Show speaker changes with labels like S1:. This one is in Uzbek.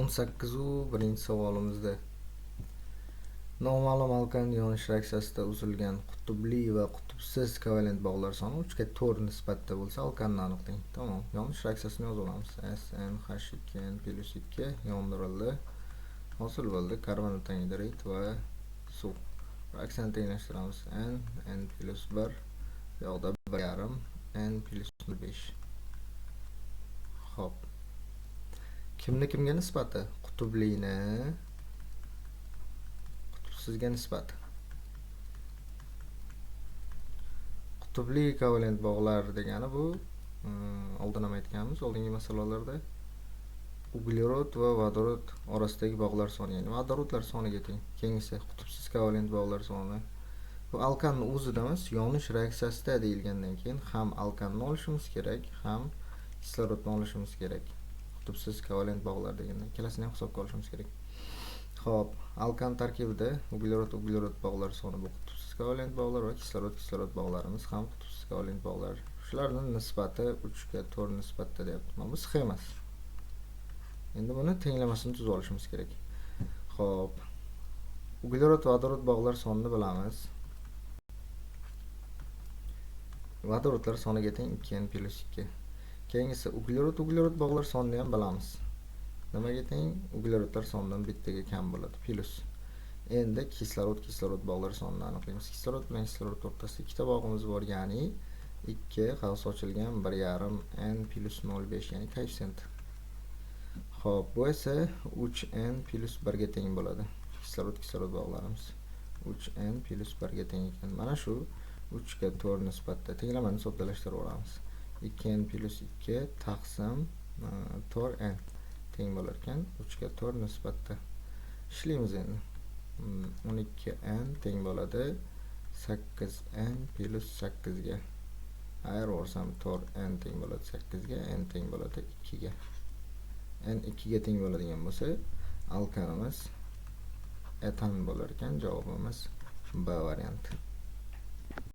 S1: 18 birinchi savolimizda noma'lum alkan yonish reaksiyasida uzilgan qutbli va qutbsiz kovalent bog'lar soni 3 ga 4 nisbatda bo'lsa alkanni aniqlang. Tamam. Yonish reaksiyasini yozib olamiz. SnH2n+2 yondirildi. Hosil bo'ldi karbonat angidrid va suv. Reaksiyani tenglashtiramiz. n+1 bu yoqda 1,5 n+5. Xo'p. Kimni kimga nisbati? Qutublini qutbsizga nisbati. Qutbli kovalent bog'lar degani bu oldin ham aytganmiz, oldingi masalalarda uglerod va vodorod orasidagi bog'lar soni, ya'ni vodorodlar soniga teng. Keyingisi qutbsiz kovalent bog'lar soni. Bu alkanni o'zida emas, yonish reaksiyasida deyilgandan keyin ham alkanni olishimiz kerak, ham kislorodni olishimiz kerak. Qutbsiz kovalent bog'lar deganda ikkalasini ham hisobga olishimiz kerak. Xo'p, alkan tarkibida uglerod bog'lar soni bu qutbsiz kovalent bog'lar va kislorod bog'larimiz ham qutbsiz kovalent bog'lar. Shularning nisbati 3 ga 4 nisbatda deyapti. Mana bu sxemasi. Endi buni tenglamasini tuzib olishimiz kerak. Xo'p. Uglerod va vodorod bog'lar sonini bilamiz. Vodorodlar soniga teng 2n+2. Keyingisi uglerod bog'lar sonini ham bilamiz. Nimaga teng? Uglerodlar sonidan bittaga kam bo'ladi, plus. Endi kislorod bog'lar sonini aniqlaymiz. Kislorod bilan kislorod o'rtasida ikkita bog'imiz bor, ya'ni 2 havas ochilgan 1,5 n+0,5, ya'ni koeffitsient. Xo'p, bu esa 3n+1 ga teng bo'ladi. Kislorod bog'larimiz 3n+1 ga teng ekan. Mana shu 3 ga 4 nisbatda. Tenglamani soddalashtirib olamiz. 2n+2 taqsim 4n teng bo'lar ekan 3 ga 4 nisbatda. Ishlaymiz endi. 12n teng bo'ladi 8n+8 ga. Ayiraversam 4n teng bo'ladi 8 ga, n teng bo'ladi 2 ga. N 2 ga teng bo'ladigan bo'lsa, alkanimiz etan bo'lar ekan. Javobimiz B varianti.